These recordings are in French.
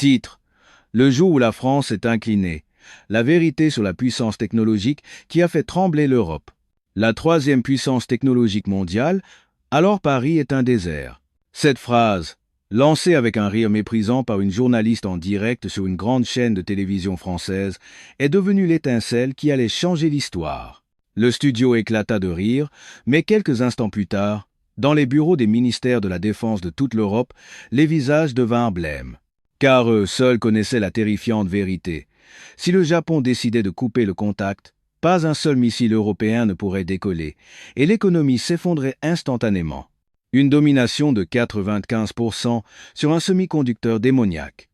Titre: Le jour où la France s'est inclinée. La vérité sur la puissance technologique qui a fait trembler l'Europe. La troisième puissance technologique mondiale, alors Paris est un désert. Cette phrase, lancée avec un rire méprisant par une journaliste en direct sur une grande chaîne de télévision française, est devenue l'étincelle qui allait changer l'histoire. Le studio éclata de rire, mais quelques instants plus tard, dans les bureaux des ministères de la Défense de toute l'Europe, les visages devinrent blêmes. Car eux seuls connaissaient la terrifiante vérité. Si le Japon décidait de couper le contact, pas un seul missile européen ne pourrait décoller, et l'économie s'effondrait instantanément. Une domination de 95% sur un semi-conducteur démoniaque.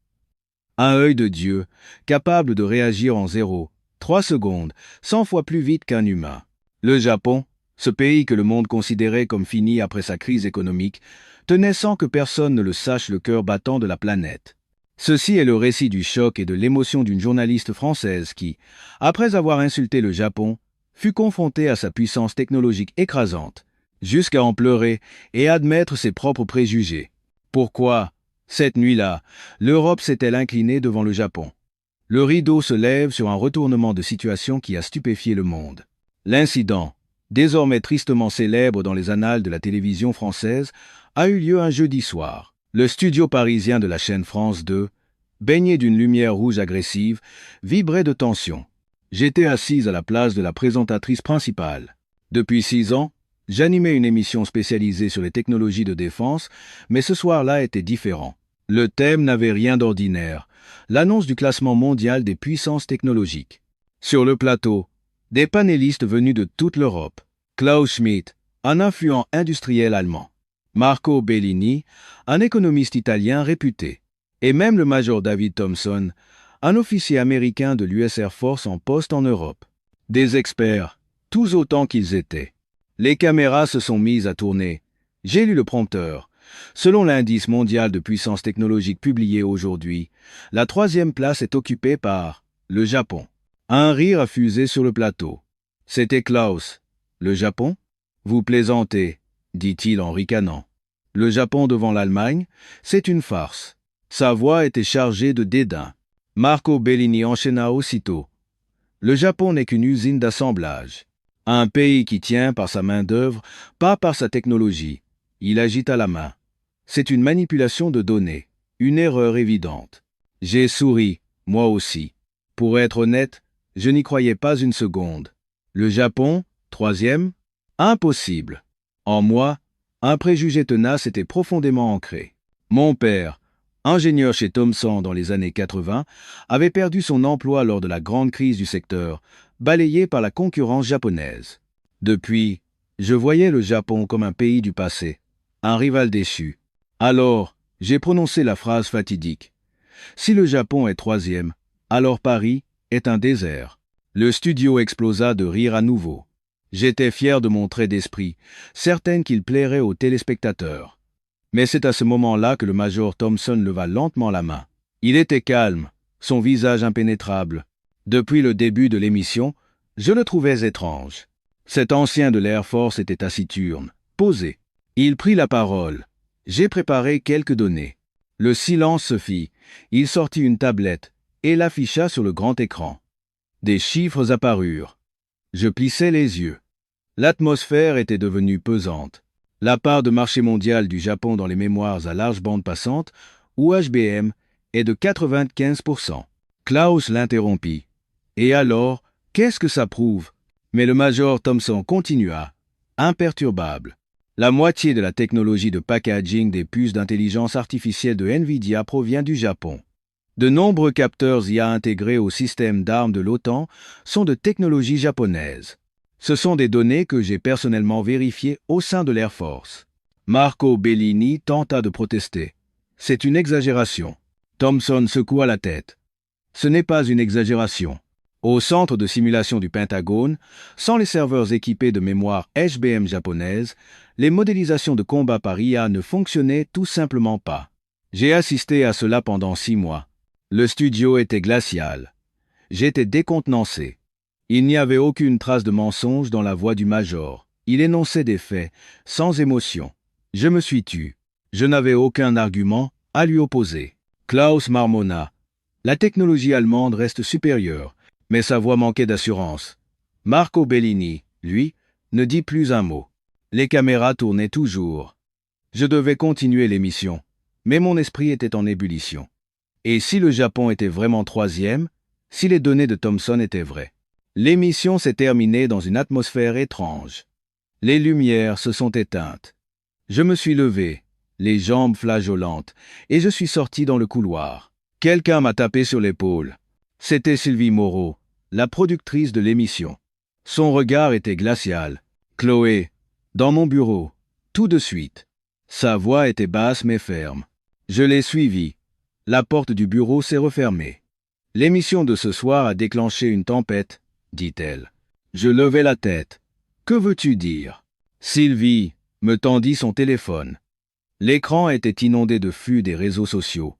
Un œil de Dieu, capable de réagir en 0,3 secondes, 100 fois plus vite qu'un humain. Le Japon, ce pays que le monde considérait comme fini après sa crise économique, tenait sans que personne ne le sache le cœur battant de la planète. Ceci est le récit du choc et de l'émotion d'une journaliste française qui, après avoir insulté le Japon, fut confrontée à sa puissance technologique écrasante, jusqu'à en pleurer et admettre ses propres préjugés. Pourquoi, cette nuit-là, l'Europe s'est-elle inclinée devant le Japon? Le rideau se lève sur un retournement de situation qui a stupéfié le monde. L'incident, désormais tristement célèbre dans les annales de la télévision française, a eu lieu un jeudi soir. Le studio parisien de la chaîne France 2, baigné d'une lumière rouge agressive, vibrait de tension. J'étais assise à la place de la présentatrice principale. Depuis 6 ans, j'animais une émission spécialisée sur les technologies de défense, mais ce soir-là était différent. Le thème n'avait rien d'ordinaire, l'annonce du classement mondial des puissances technologiques. Sur le plateau, des panélistes venus de toute l'Europe. Klaus Schmidt, un influent industriel allemand. Marco Bellini, un économiste italien réputé. Et même le major David Thompson, un officier américain de l'US Air Force en poste en Europe. Des experts, tous autant qu'ils étaient. Les caméras se sont mises à tourner. J'ai lu le prompteur. Selon l'indice mondial de puissance technologique publié aujourd'hui, la 3e place est occupée par le Japon. Un rire a fusé sur le plateau. C'était Klaus. Le Japon? Vous plaisantez, dit-il en ricanant. Le Japon devant l'Allemagne, c'est une farce. Sa voix était chargée de dédain. Marco Bellini enchaîna aussitôt. Le Japon n'est qu'une usine d'assemblage. Un pays qui tient par sa main-d'œuvre, pas par sa technologie. Il agita la main. C'est une manipulation de données, une erreur évidente. J'ai souri, moi aussi. Pour être honnête, je n'y croyais pas une seconde. Le Japon, 3e? Impossible. En moi, un préjugé tenace était profondément ancré. Mon père, ingénieur chez Thomson dans les années 80, avait perdu son emploi lors de la grande crise du secteur, balayé par la concurrence japonaise. Depuis, je voyais le Japon comme un pays du passé, un rival déchu. Alors, j'ai prononcé la phrase fatidique. Si le Japon est 3e, alors Paris est un désert. Le studio explosa de rire à nouveau. J'étais fier de mon trait d'esprit, certaine qu'il plairait aux téléspectateurs. Mais c'est à ce moment-là que le major Thompson leva lentement la main. Il était calme, son visage impénétrable. Depuis le début de l'émission, je le trouvais étrange. Cet ancien de l'Air Force était taciturne, posé. Il prit la parole. J'ai préparé quelques données. Le silence se fit. Il sortit une tablette et l'afficha sur le grand écran. Des chiffres apparurent. Je plissais les yeux. L'atmosphère était devenue pesante. La part de marché mondial du Japon dans les mémoires à large bande passante, ou HBM, est de 95%. Klaus l'interrompit. Et alors, qu'est-ce que ça prouve? Mais le major Thompson continua, imperturbable. La moitié de la technologie de packaging des puces d'intelligence artificielle de Nvidia provient du Japon. De nombreux capteurs IA intégrés au système d'armes de l'OTAN sont de technologie japonaise. Ce sont des données que j'ai personnellement vérifiées au sein de l'Air Force. Marco Bellini tenta de protester. C'est une exagération. Thompson secoua la tête. Ce n'est pas une exagération. Au centre de simulation du Pentagone, sans les serveurs équipés de mémoire HBM japonaise, les modélisations de combat par IA ne fonctionnaient tout simplement pas. J'ai assisté à cela pendant 6 mois. Le studio était glacial. J'étais décontenancé. Il n'y avait aucune trace de mensonge dans la voix du major. Il énonçait des faits, sans émotion. Je me suis tu. Je n'avais aucun argument à lui opposer. Klaus marmonna. La technologie allemande reste supérieure, mais sa voix manquait d'assurance. Marco Bellini, lui, ne dit plus un mot. Les caméras tournaient toujours. Je devais continuer l'émission, mais mon esprit était en ébullition. Et si le Japon était vraiment troisième, si les données de Thomson étaient vraies? L'émission s'est terminée dans une atmosphère étrange. Les lumières se sont éteintes. Je me suis levé, les jambes flageolantes, et je suis sorti dans le couloir. Quelqu'un m'a tapé sur l'épaule. C'était Sylvie Moreau, la productrice de l'émission. Son regard était glacial. « Chloé, dans mon bureau, tout de suite. » Sa voix était basse mais ferme. Je l'ai suivie. La porte du bureau s'est refermée. « L'émission de ce soir a déclenché une tempête, » dit-elle. Je levai la tête. « Que veux-tu dire ?» Sylvie me tendit son téléphone. L'écran était inondé de flux des réseaux sociaux.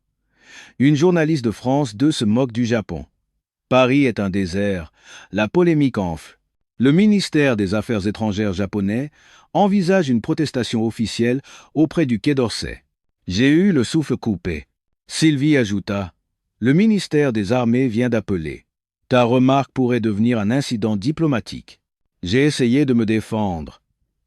Une journaliste de France 2 se moque du Japon. Paris est un désert. La polémique enfle. Le ministère des Affaires étrangères japonais envisage une protestation officielle auprès du Quai d'Orsay. J'ai eu le souffle coupé. Sylvie ajouta, « Le ministère des Armées vient d'appeler. Ta remarque pourrait devenir un incident diplomatique. » J'ai essayé de me défendre.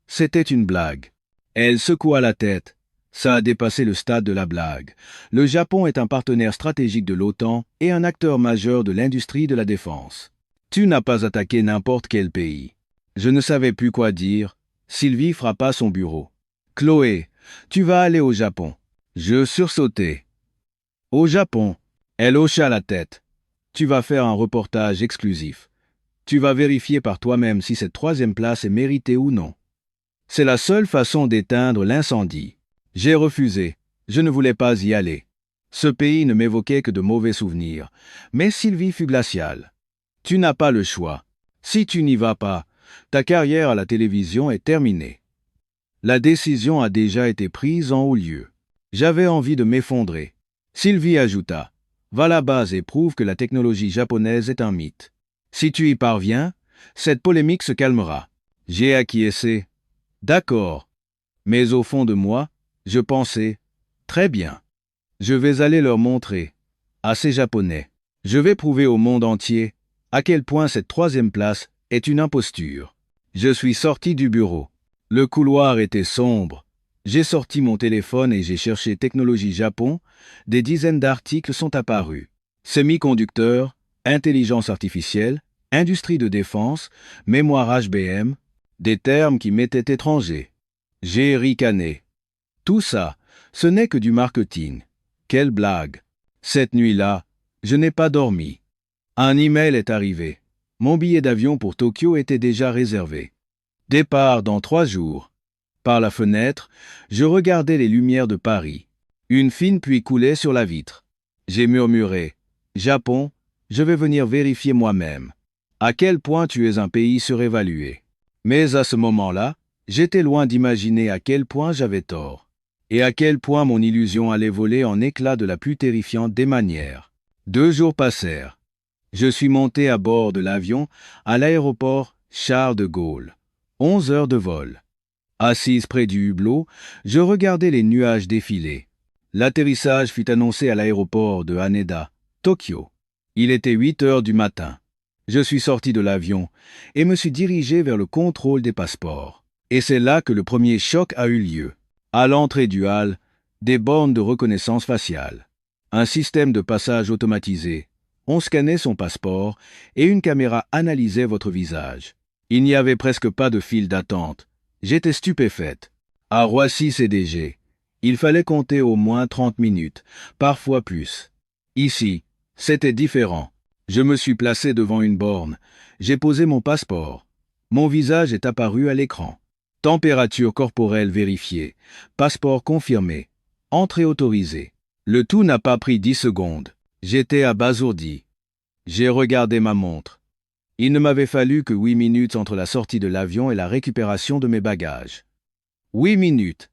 C'était une blague. Elle secoua la tête. Ça a dépassé le stade de la blague. Le Japon est un partenaire stratégique de l'OTAN et un acteur majeur de l'industrie de la défense. Tu n'as pas attaqué n'importe quel pays. Je ne savais plus quoi dire. Sylvie frappa son bureau. Chloé, tu vas aller au Japon. Je sursautai. Au Japon. Elle hocha la tête. Tu vas faire un reportage exclusif. Tu vas vérifier par toi-même si cette troisième place est méritée ou non. C'est la seule façon d'éteindre l'incendie. J'ai refusé. Je ne voulais pas y aller. Ce pays ne m'évoquait que de mauvais souvenirs. Mais Sylvie fut glaciale. Tu n'as pas le choix. Si tu n'y vas pas, ta carrière à la télévision est terminée. La décision a déjà été prise en haut lieu. J'avais envie de m'effondrer. Sylvie ajouta, « Va là-bas et prouve que la technologie japonaise est un mythe. Si tu y parviens, cette polémique se calmera. » J'ai acquiescé. D'accord. Mais au fond de moi, je pensais, très bien. Je vais aller leur montrer, à ces Japonais. Je vais prouver au monde entier à quel point cette troisième place est une imposture. Je suis sorti du bureau. Le couloir était sombre. J'ai sorti mon téléphone et j'ai cherché Technologie Japon. Des dizaines d'articles sont apparus. Semi-conducteurs, intelligence artificielle, industrie de défense, mémoire HBM, des termes qui m'étaient étrangers. J'ai ricané. Tout ça, ce n'est que du marketing. Quelle blague. Cette nuit-là, je n'ai pas dormi. Un email est arrivé. Mon billet d'avion pour Tokyo était déjà réservé. Départ dans 3 jours. Par la fenêtre, je regardais les lumières de Paris. Une fine pluie coulait sur la vitre. J'ai murmuré, « Japon, je vais venir vérifier moi-même. À quel point tu es un pays surévalué. » Mais à ce moment-là, j'étais loin d'imaginer à quel point j'avais tort. Et à quel point mon illusion allait voler en éclats de la plus terrifiante des manières. 2 jours passèrent. Je suis monté à bord de l'avion à l'aéroport Charles de Gaulle. 11 heures de vol. Assise près du hublot, je regardais les nuages défiler. L'atterrissage fut annoncé à l'aéroport de Haneda, Tokyo. Il était 8 heures du matin. Je suis sorti de l'avion et me suis dirigé vers le contrôle des passeports. Et c'est là que le premier choc a eu lieu. À l'entrée du hall, des bornes de reconnaissance faciale. Un système de passage automatisé. On scannait son passeport et une caméra analysait votre visage. Il n'y avait presque pas de file d'attente. J'étais stupéfaite. À Roissy CDG, il fallait compter au moins 30 minutes, parfois plus. Ici, c'était différent. Je me suis placé devant une borne. J'ai posé mon passeport. Mon visage est apparu à l'écran. Température corporelle vérifiée. Passeport confirmé. Entrée autorisée. Le tout n'a pas pris 10 secondes. J'étais abasourdi. J'ai regardé ma montre. Il ne m'avait fallu que 8 minutes entre la sortie de l'avion et la récupération de mes bagages. 8 minutes.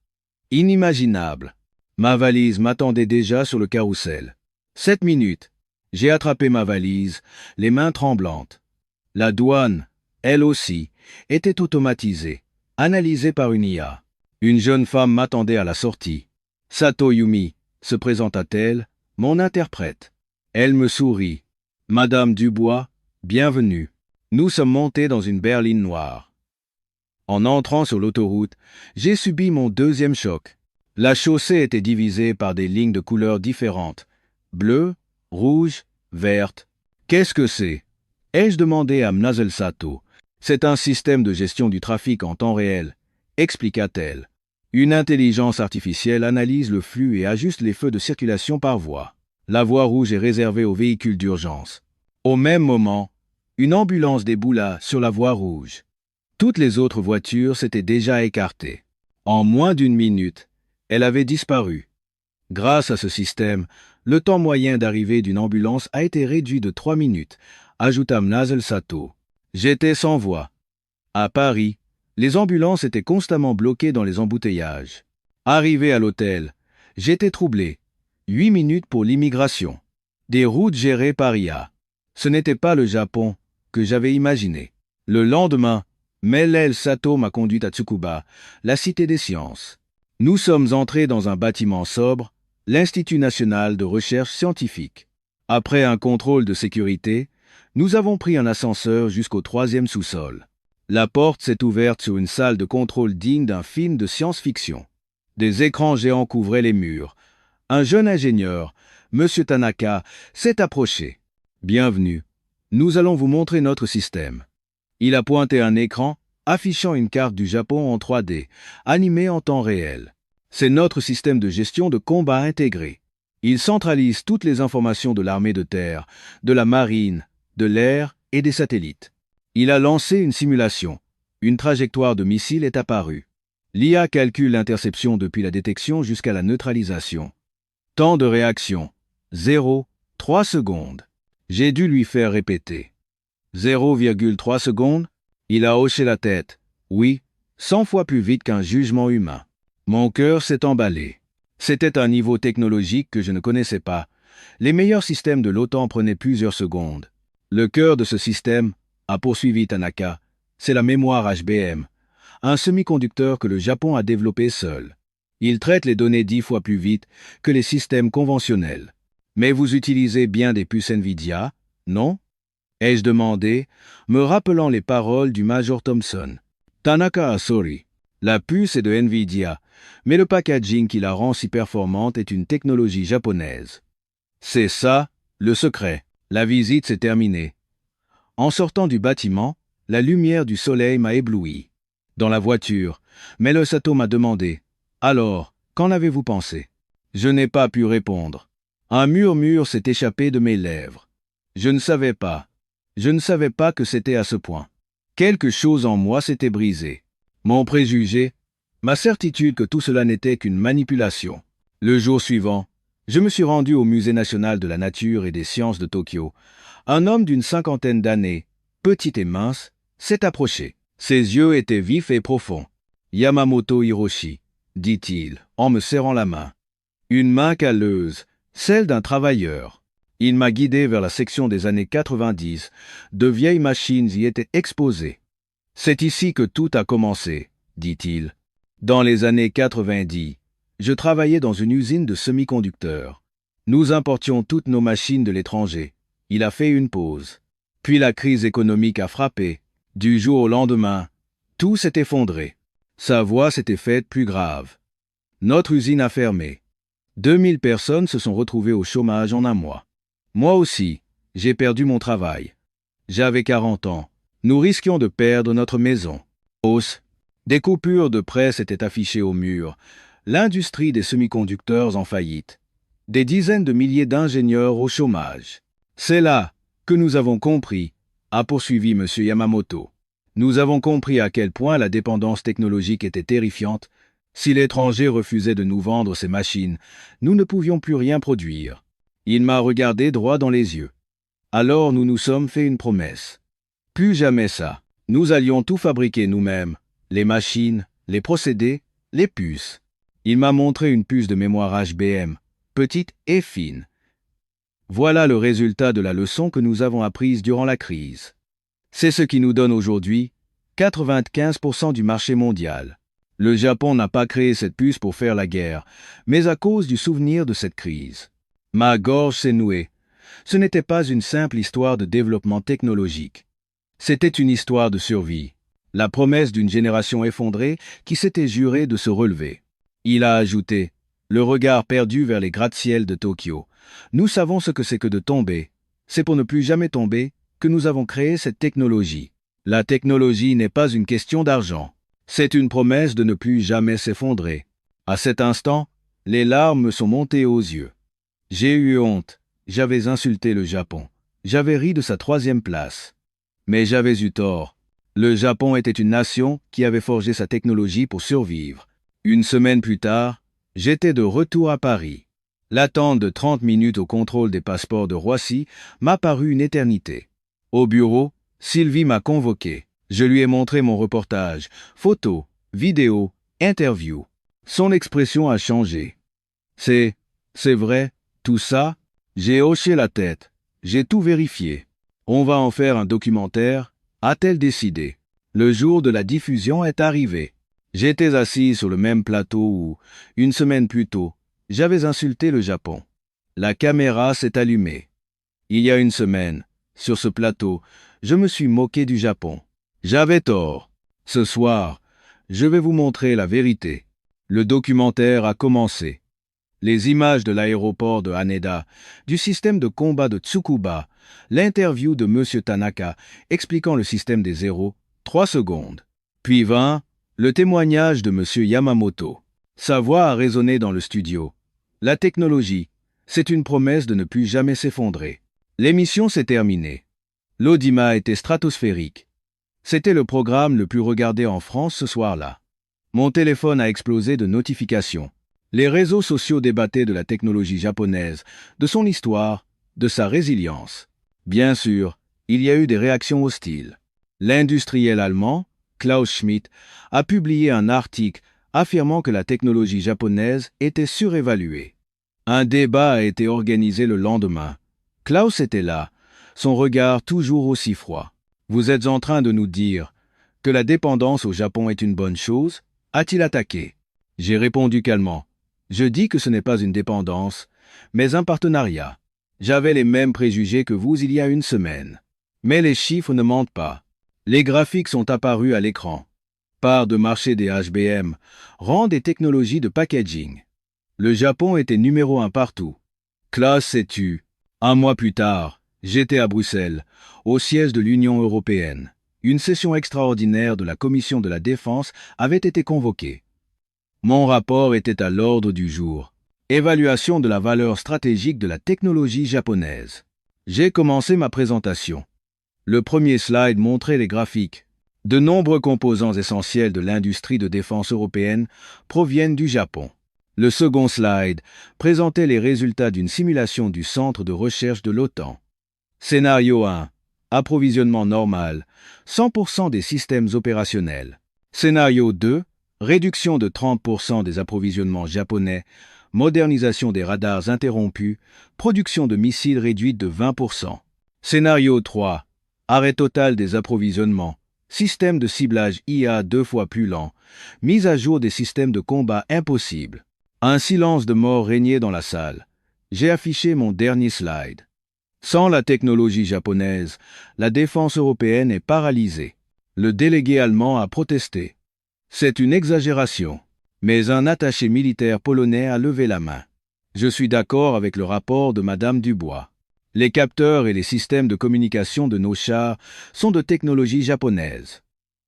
Inimaginable. Ma valise m'attendait déjà sur le carrousel. 7 minutes. J'ai attrapé ma valise, les mains tremblantes. La douane, elle aussi, était automatisée, analysée par une IA. Une jeune femme m'attendait à la sortie. Sato Yumi, se présenta-t-elle, mon interprète. Elle me sourit. Madame Dubois, bienvenue. Nous sommes montés dans une berline noire. En entrant sur l'autoroute, j'ai subi mon deuxième choc. La chaussée était divisée par des lignes de couleurs différentes. Bleu, rouge, verte. Qu'est-ce que c'est? Ai-je demandé à Mnazel Sato. C'est un système de gestion du trafic en temps réel, expliqua-t-elle. Une intelligence artificielle analyse le flux et ajuste les feux de circulation par voie. La voie rouge est réservée aux véhicules d'urgence. Au même moment, une ambulance déboula sur la voie rouge. Toutes les autres voitures s'étaient déjà écartées. En moins d'une minute, elle avait disparu. Grâce à ce système, le temps moyen d'arrivée d'une ambulance a été réduit de 3 minutes, ajouta Mnazel Sato. J'étais sans voix. À Paris, les ambulances étaient constamment bloquées dans les embouteillages. Arrivé à l'hôtel, j'étais troublé. 8 minutes pour l'immigration. Des routes gérées par IA. Ce n'était pas le Japon que j'avais imaginé. Le lendemain, Mnazel Sato m'a conduit à Tsukuba, la cité des sciences. Nous sommes entrés dans un bâtiment sobre, l'Institut national de recherche scientifique. Après un contrôle de sécurité, nous avons pris un ascenseur jusqu'au 3e sous-sol. La porte s'est ouverte sur une salle de contrôle digne d'un film de science-fiction. Des écrans géants couvraient les murs. Un jeune ingénieur, M. Tanaka, s'est approché. « Bienvenue. Nous allons vous montrer notre système. » Il a pointé un écran affichant une carte du Japon en 3D, animée en temps réel. C'est notre système de gestion de combat intégré. Il centralise toutes les informations de l'armée de terre, de la marine, de l'air et des satellites. Il a lancé une simulation. Une trajectoire de missile est apparue. L'IA calcule l'interception depuis la détection jusqu'à la neutralisation. Temps de réaction. 0,3 secondes. J'ai dû lui faire répéter. 0,3 secondes? Il a hoché la tête. Oui, 100 fois plus vite qu'un jugement humain. Mon cœur s'est emballé. C'était un niveau technologique que je ne connaissais pas. Les meilleurs systèmes de l'OTAN prenaient plusieurs secondes. Le cœur de ce système, a poursuivi Tanaka, c'est la mémoire HBM, un semi-conducteur que le Japon a développé seul. Il traite les données 10 fois plus vite que les systèmes conventionnels. Mais vous utilisez bien des puces NVIDIA, non? Ai-je demandé, me rappelant les paroles du Major Thompson. Tanaka a souri. La puce est de NVIDIA, mais le packaging qui la rend si performante est une technologie japonaise. C'est ça, le secret. La visite s'est terminée. En sortant du bâtiment, la lumière du soleil m'a ébloui. Dans la voiture, Mnazel Sato m'a demandé « Alors, qu'en avez-vous pensé ?» Je n'ai pas pu répondre. Un murmure s'est échappé de mes lèvres. Je ne savais pas. Je ne savais pas que c'était à ce point. Quelque chose en moi s'était brisé. Mon préjugé, ma certitude que tout cela n'était qu'une manipulation. Le jour suivant, je me suis rendu au Musée national de la nature et des sciences de Tokyo. Un homme d'une 50aine d'années, petit et mince, s'est approché. Ses yeux étaient vifs et profonds. « Yamamoto Hiroshi », dit-il, en me serrant la main. Une main calleuse, celle d'un travailleur. Il m'a guidé vers la section des années 90. De vieilles machines y étaient exposées. « C'est ici que tout a commencé », dit-il. Dans les années 90, je travaillais dans une usine de semi-conducteurs. Nous importions toutes nos machines de l'étranger. Il a fait une pause. Puis la crise économique a frappé. Du jour au lendemain, tout s'est effondré. Sa voix s'était faite plus grave. Notre usine a fermé. 2000 personnes se sont retrouvées au chômage en un mois. Moi aussi, j'ai perdu mon travail. J'avais 40 ans. Nous risquions de perdre notre maison. Hausse. Des coupures de presse étaient affichées au mur. L'industrie des semi-conducteurs en faillite. Des dizaines de milliers d'ingénieurs au chômage. C'est là que nous avons compris, a poursuivi M. Yamamoto. Nous avons compris à quel point la dépendance technologique était terrifiante. Si l'étranger refusait de nous vendre ses machines, nous ne pouvions plus rien produire. Il m'a regardé droit dans les yeux. Alors nous nous sommes fait une promesse. Plus jamais ça. Nous allions tout fabriquer nous-mêmes. Les machines, les procédés, les puces. Il m'a montré une puce de mémoire HBM, petite et fine. Voilà le résultat de la leçon que nous avons apprise durant la crise. C'est ce qui nous donne aujourd'hui 95% du marché mondial. Le Japon n'a pas créé cette puce pour faire la guerre, mais à cause du souvenir de cette crise. Ma gorge s'est nouée. Ce n'était pas une simple histoire de développement technologique. C'était une histoire de survie. La promesse d'une génération effondrée qui s'était jurée de se relever. Il a ajouté, le regard perdu vers les gratte-ciels de Tokyo. Nous savons ce que c'est que de tomber. C'est pour ne plus jamais tomber que nous avons créé cette technologie. La technologie n'est pas une question d'argent. C'est une promesse de ne plus jamais s'effondrer. À cet instant, les larmes me sont montées aux yeux. J'ai eu honte. J'avais insulté le Japon. J'avais ri de sa 3e place. Mais j'avais eu tort. Le Japon était une nation qui avait forgé sa technologie pour survivre. Une semaine plus tard, j'étais de retour à Paris. L'attente de 30 minutes au contrôle des passeports de Roissy m'a paru une éternité. Au bureau, Sylvie m'a convoqué. Je lui ai montré mon reportage, photos, vidéos, interviews. Son expression a changé. C'est vrai, tout ça? J'ai hoché la tête. J'ai tout vérifié. On va en faire un documentaire, a-t-elle décidé. Le jour de la diffusion est arrivé. J'étais assis sur le même plateau où, une semaine plus tôt, j'avais insulté le Japon. La caméra s'est allumée. Il y a une semaine, sur ce plateau, je me suis moqué du Japon. J'avais tort. Ce soir, je vais vous montrer la vérité. Le documentaire a commencé. Les images de l'aéroport de Haneda, du système de combat de Tsukuba, l'interview de M. Tanaka expliquant le système des zéros, 3 secondes. Puis 20, le témoignage de M. Yamamoto. Sa voix a résonné dans le studio. La technologie, c'est une promesse de ne plus jamais s'effondrer. L'émission s'est terminée. L'audimat était stratosphérique. C'était le programme le plus regardé en France ce soir-là. Mon téléphone a explosé de notifications. Les réseaux sociaux débattaient de la technologie japonaise, de son histoire, de sa résilience. Bien sûr, il y a eu des réactions hostiles. L'industriel allemand, Klaus Schmidt, a publié un article affirmant que la technologie japonaise était surévaluée. Un débat a été organisé le lendemain. Klaus était là, son regard toujours aussi froid. Vous êtes en train de nous dire que la dépendance au Japon est une bonne chose? A-t-il attaqué? J'ai répondu calmement. Je dis que ce n'est pas une dépendance, mais un partenariat. J'avais les mêmes préjugés que vous il y a une semaine. Mais les chiffres ne mentent pas. Les graphiques sont apparus à l'écran. Part de marché des HBM, rang des technologies de packaging. Le Japon était numéro 1 partout. Klaus s'est tu. Un mois plus tard, j'étais à Bruxelles, au siège de l'Union européenne. Une session extraordinaire de la Commission de la Défense avait été convoquée. Mon rapport était à l'ordre du jour. Évaluation de la valeur stratégique de la technologie japonaise. J'ai commencé ma présentation. Le premier slide montrait les graphiques. De nombreux composants essentiels de l'industrie de défense européenne proviennent du Japon. Le second slide présentait les résultats d'une simulation du centre de recherche de l'OTAN. Scénario 1. Approvisionnement normal. 100% des systèmes opérationnels. Scénario 2. Réduction de 30% des approvisionnements japonais, modernisation des radars interrompus, production de missiles réduite de 20%. Scénario 3. Arrêt total des approvisionnements, système de ciblage IA 2 fois plus lent, mise à jour des systèmes de combat impossible. Un silence de mort régnait dans la salle. J'ai affiché mon dernier slide. Sans la technologie japonaise, la défense européenne est paralysée. Le délégué allemand a protesté. C'est une exagération, mais un attaché militaire polonais a levé la main. Je suis d'accord avec le rapport de Madame Dubois. Les capteurs et les systèmes de communication de nos chars sont de technologie japonaise.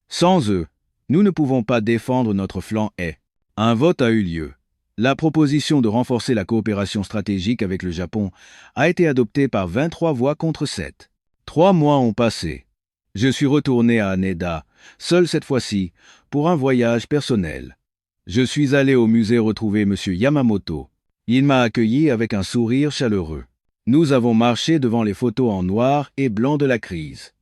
Sans eux, nous ne pouvons pas défendre notre flanc est. Un vote a eu lieu. La proposition de renforcer la coopération stratégique avec le Japon a été adoptée par 23 voix contre 7. 3 mois ont passé. Je suis retourné à Haneda, seul cette fois-ci, pour un voyage personnel. Je suis allé au musée retrouver M. Yamamoto. Il m'a accueilli avec un sourire chaleureux. Nous avons marché devant les photos en noir et blanc de la crise.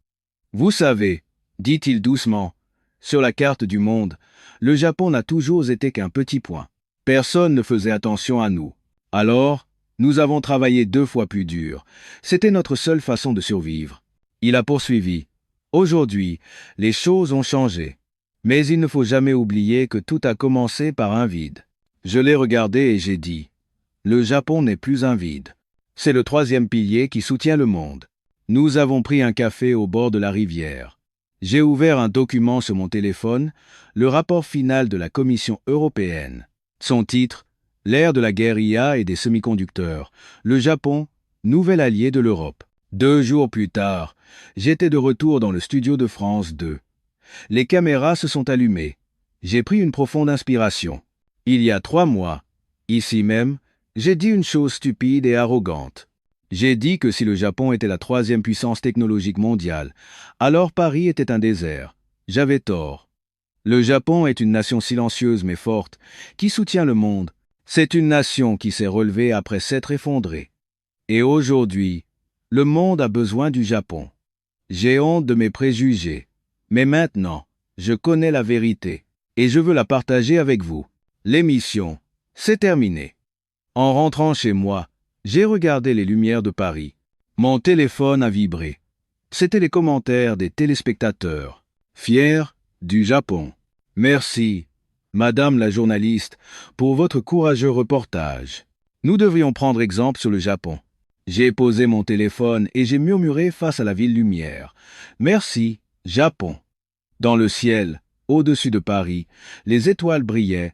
Vous savez, dit-il doucement, sur la carte du monde, le Japon n'a toujours été qu'un petit point. Personne ne faisait attention à nous. Alors, nous avons travaillé 2 fois plus dur. C'était notre seule façon de survivre. Il a poursuivi. Aujourd'hui, les choses ont changé. Mais il ne faut jamais oublier que tout a commencé par un vide. Je l'ai regardé et j'ai dit, le Japon n'est plus un vide. C'est le troisième pilier qui soutient le monde. Nous avons pris un café au bord de la rivière. J'ai ouvert un document sur mon téléphone, le rapport final de la Commission européenne. Son titre, l'ère de la guérilla et des semi-conducteurs. Le Japon, nouvel allié de l'Europe. 2 jours plus tard, j'étais de retour dans le studio de France 2. Les caméras se sont allumées. J'ai pris une profonde inspiration. Il y a 3 mois, ici même, j'ai dit une chose stupide et arrogante. J'ai dit que si le Japon était la troisième puissance technologique mondiale, alors Paris était un désert. J'avais tort. Le Japon est une nation silencieuse mais forte, qui soutient le monde. C'est une nation qui s'est relevée après s'être effondrée. Et aujourd'hui, le monde a besoin du Japon. J'ai honte de mes préjugés. Mais maintenant, je connais la vérité. Et je veux la partager avec vous. L'émission, c'est terminé. En rentrant chez moi, j'ai regardé les lumières de Paris. Mon téléphone a vibré. C'étaient les commentaires des téléspectateurs. Fiers du Japon. Merci, Madame la journaliste, pour votre courageux reportage. Nous devrions prendre exemple sur le Japon. J'ai posé mon téléphone et j'ai murmuré face à la ville lumière. Merci, Japon. Dans le ciel, au-dessus de Paris, les étoiles brillaient,